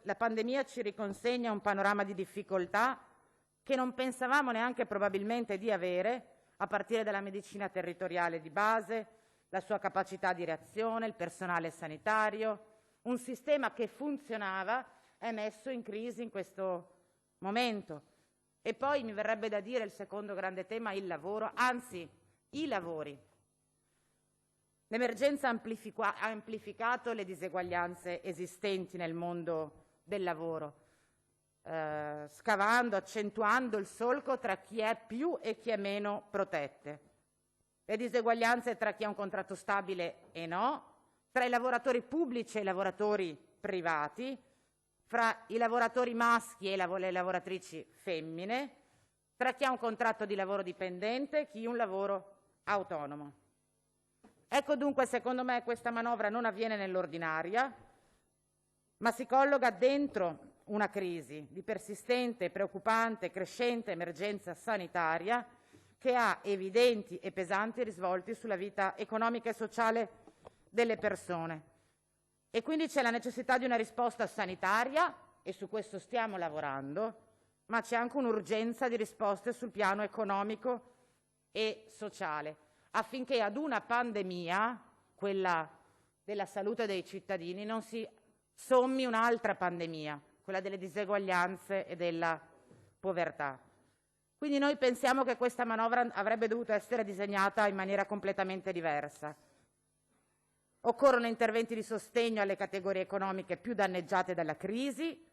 la pandemia ci riconsegna un panorama di difficoltà che non pensavamo neanche probabilmente di avere, a partire dalla medicina territoriale di base, la sua capacità di reazione, il personale sanitario, un sistema che funzionava è messo in crisi in questo momento. E poi mi verrebbe da dire il secondo grande tema, il lavoro, anzi i lavori. L'emergenza ha amplificato le diseguaglianze esistenti nel mondo del lavoro, scavando, accentuando il solco tra chi è più e chi è meno protette. Le diseguaglianze tra chi ha un contratto stabile e no, tra i lavoratori pubblici e i lavoratori privati, fra i lavoratori maschi e le lavoratrici femmine, tra chi ha un contratto di lavoro dipendente e chi un lavoro autonomo. Ecco dunque, secondo me, questa manovra non avviene nell'ordinaria, ma si colloca dentro una crisi di persistente, preoccupante, crescente emergenza sanitaria che ha evidenti e pesanti risvolti sulla vita economica e sociale delle persone. E quindi c'è la necessità di una risposta sanitaria, e su questo stiamo lavorando, ma c'è anche un'urgenza di risposte sul piano economico e sociale, affinché ad una pandemia, quella della salute dei cittadini, non si sommi un'altra pandemia, quella delle diseguaglianze e della povertà. Quindi noi pensiamo che questa manovra avrebbe dovuto essere disegnata in maniera completamente diversa. Occorrono interventi di sostegno alle categorie economiche più danneggiate dalla crisi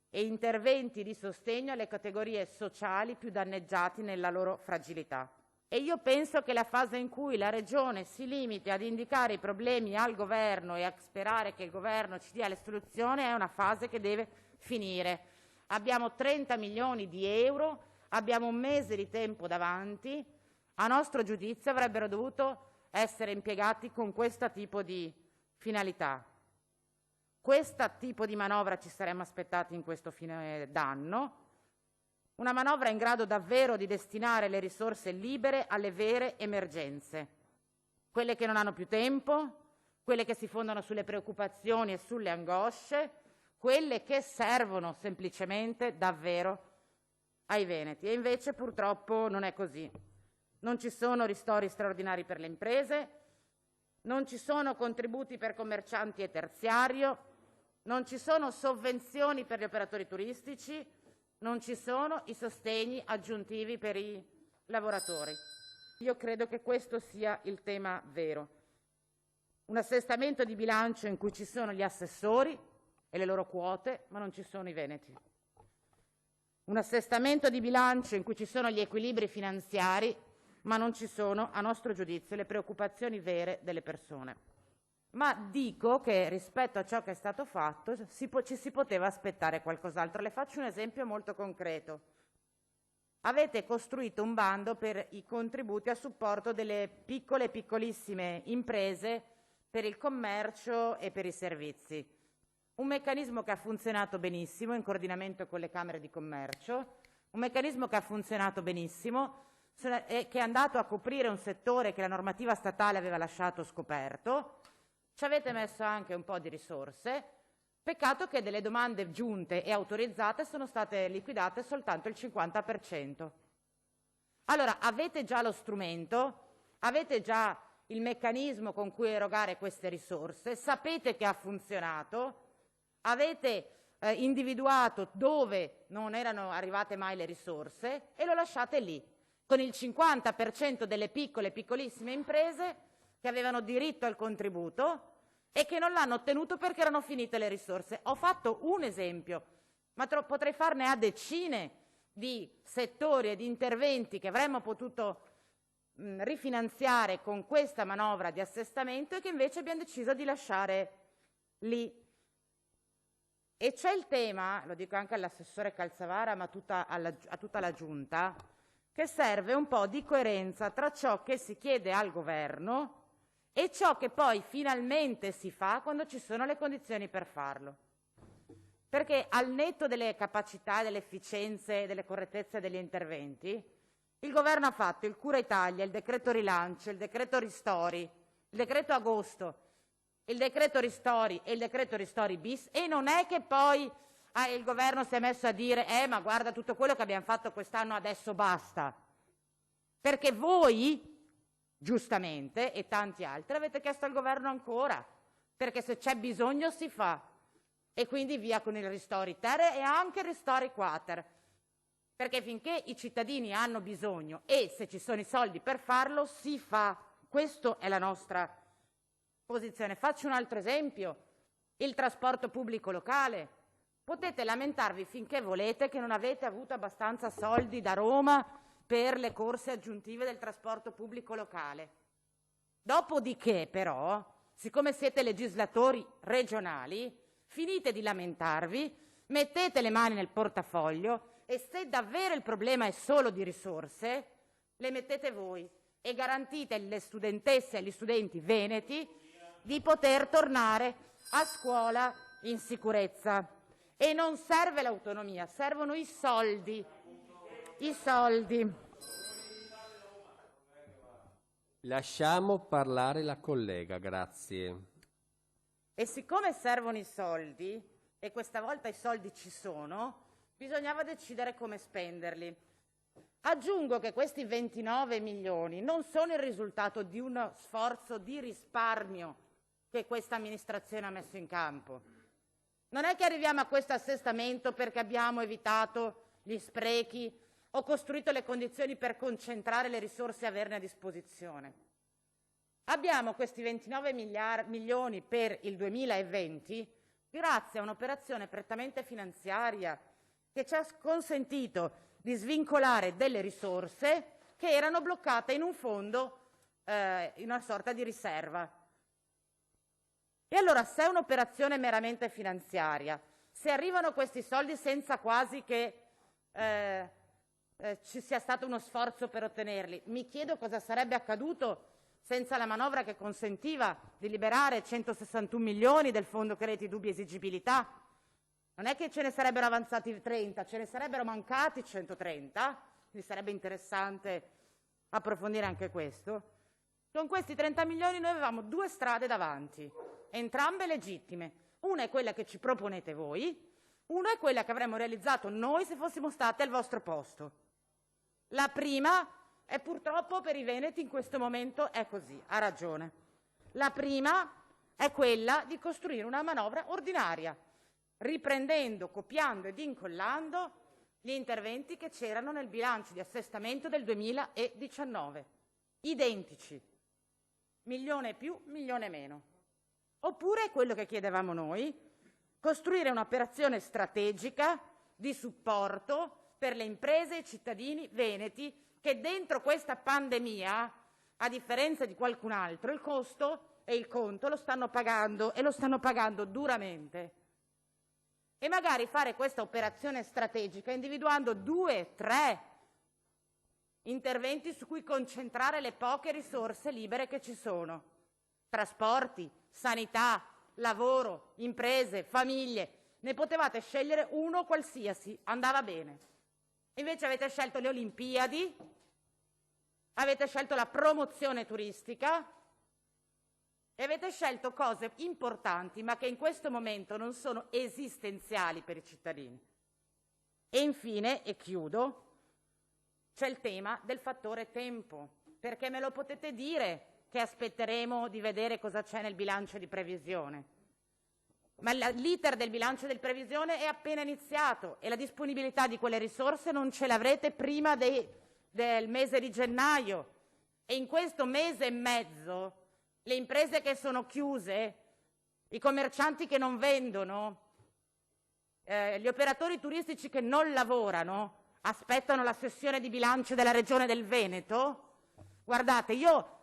e interventi di sostegno alle categorie sociali più danneggiate nella loro fragilità. E io penso che la fase in cui la Regione si limiti ad indicare i problemi al Governo e a sperare che il Governo ci dia le soluzioni è una fase che deve finire. Abbiamo 30 milioni di euro, abbiamo un mese di tempo davanti, a nostro giudizio avrebbero dovuto essere impiegati con questo tipo di finalità. Questo tipo di manovra ci saremmo aspettati in questo fine d'anno, una manovra in grado davvero di destinare le risorse libere alle vere emergenze, quelle che non hanno più tempo, quelle che si fondano sulle preoccupazioni e sulle angosce, quelle che servono semplicemente davvero ai veneti. E invece purtroppo non è così. Non ci sono ristori straordinari per le imprese, non ci sono contributi per commercianti e terziario, non ci sono sovvenzioni per gli operatori turistici, non ci sono i sostegni aggiuntivi per i lavoratori. Io credo che questo sia il tema vero. Un assestamento di bilancio in cui ci sono gli assessori e le loro quote, ma non ci sono i veneti. Un assestamento di bilancio in cui ci sono gli equilibri finanziari, ma non ci sono, a nostro giudizio, le preoccupazioni vere delle persone. Ma dico che rispetto a ciò che è stato fatto ci si poteva aspettare qualcos'altro. Le faccio un esempio molto concreto. Avete costruito un bando per i contributi a supporto delle piccole e piccolissime imprese per il commercio e per i servizi. Un meccanismo che ha funzionato benissimo in coordinamento con le Camere di Commercio, un meccanismo che ha funzionato benissimo e che è andato a coprire un settore che la normativa statale aveva lasciato scoperto. Ci avete messo anche un po' di risorse, peccato che delle domande giunte e autorizzate sono state liquidate soltanto il 50%. Allora, avete già lo strumento, avete già il meccanismo con cui erogare queste risorse, sapete che ha funzionato, avete individuato dove non erano arrivate mai le risorse e lo lasciate lì, con il 50% delle piccole e piccolissime imprese che avevano diritto al contributo e che non l'hanno ottenuto perché erano finite le risorse. Ho fatto un esempio, ma potrei farne a decine di settori e di interventi che avremmo potuto rifinanziare con questa manovra di assestamento e che invece abbiamo deciso di lasciare lì. E c'è il tema, lo dico anche all'assessore Calzavara, ma a tutta la Giunta, che serve un po' di coerenza tra ciò che si chiede al Governo e ciò che poi finalmente si fa quando ci sono le condizioni per farlo. Perché al netto delle capacità, delle efficienze, delle correttezze degli interventi, il Governo ha fatto il Cura Italia, il decreto rilancio, il decreto ristori, il decreto agosto, il decreto ristori e il decreto ristori bis, e non è che poi il governo si è messo a dire ma guarda tutto quello che abbiamo fatto quest'anno adesso basta. Perché voi, giustamente, e tanti altri, avete chiesto al governo ancora, perché se c'è bisogno si fa. E quindi via con il ristori ter e anche il ristori quater. Perché finché i cittadini hanno bisogno e se ci sono i soldi per farlo, si fa. Questa è la nostra posizione. Faccio un altro esempio, il trasporto pubblico locale. Potete lamentarvi finché volete che non avete avuto abbastanza soldi da Roma per le corse aggiuntive del trasporto pubblico locale. Dopodiché, però, siccome siete legislatori regionali, finite di lamentarvi, mettete le mani nel portafoglio e se davvero il problema è solo di risorse, le mettete voi e garantite alle studentesse e agli studenti veneti di poter tornare a scuola in sicurezza. E non serve l'autonomia, servono i soldi. I soldi. Lasciamo parlare la collega, grazie. E siccome servono i soldi, e questa volta i soldi ci sono, bisognava decidere come spenderli. Aggiungo che questi 29 milioni non sono il risultato di uno sforzo di risparmio che questa amministrazione ha messo in campo. Non è che arriviamo a questo assestamento perché abbiamo evitato gli sprechi o costruito le condizioni per concentrare le risorse e averne a disposizione. Abbiamo questi 29 milioni per il 2020 grazie a un'operazione prettamente finanziaria che ci ha consentito di svincolare delle risorse che erano bloccate in un fondo, in una sorta di riserva. E allora se è un'operazione meramente finanziaria, se arrivano questi soldi senza quasi che ci sia stato uno sforzo per ottenerli, mi chiedo cosa sarebbe accaduto senza la manovra che consentiva di liberare 161 milioni del fondo crediti dubbi esigibilità. Non è che ce ne sarebbero avanzati 30, ce ne sarebbero mancati 130, quindi sarebbe interessante approfondire anche questo. Con questi 30 milioni noi avevamo due strade davanti, entrambe legittime. Una è quella che ci proponete voi, una è quella che avremmo realizzato noi se fossimo state al vostro posto. La prima è purtroppo per i veneti in questo momento è così, ha ragione. La prima è quella di costruire una manovra ordinaria, riprendendo, copiando ed incollando gli interventi che c'erano nel bilancio di assestamento del 2019, identici, milione più, milione meno. Oppure quello che chiedevamo noi, costruire un'operazione strategica di supporto per le imprese e i cittadini veneti che dentro questa pandemia, a differenza di qualcun altro, il costo e il conto lo stanno pagando e lo stanno pagando duramente. E magari fare questa operazione strategica individuando 2, 3 interventi su cui concentrare le poche risorse libere che ci sono. Trasporti, sanità, lavoro, imprese, famiglie. Ne potevate scegliere uno qualsiasi, andava bene. Invece avete scelto le Olimpiadi, avete scelto la promozione turistica e avete scelto cose importanti ma che in questo momento non sono esistenziali per i cittadini. E infine, e chiudo, c'è il tema del fattore tempo, perché me lo potete dire che aspetteremo di vedere cosa c'è nel bilancio di previsione. Ma l'iter del bilancio di previsione è appena iniziato e la disponibilità di quelle risorse non ce l'avrete prima del mese di gennaio. E in questo mese e mezzo le imprese che sono chiuse, i commercianti che non vendono, gli operatori turistici che non lavorano, aspettano la sessione di bilancio della Regione del Veneto. Guardate, io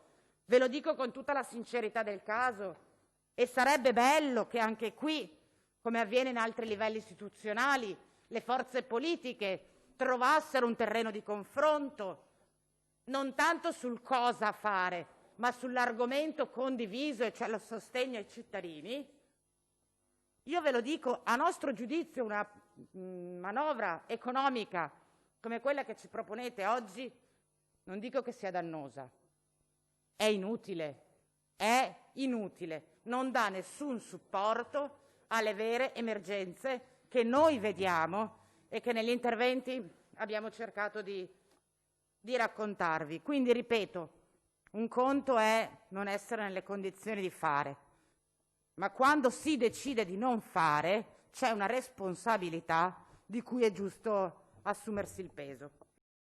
ve lo dico con tutta la sincerità del caso, e sarebbe bello che anche qui, come avviene in altri livelli istituzionali, le forze politiche trovassero un terreno di confronto, non tanto sul cosa fare, ma sull'argomento condiviso, e cioè lo sostegno ai cittadini. Io ve lo dico, a nostro giudizio una manovra economica come quella che ci proponete oggi, non dico che sia dannosa, è inutile, non dà nessun supporto alle vere emergenze che noi vediamo e che negli interventi abbiamo cercato di raccontarvi. Quindi, ripeto, un conto è non essere nelle condizioni di fare, ma quando si decide di non fare c'è una responsabilità di cui è giusto assumersi il peso.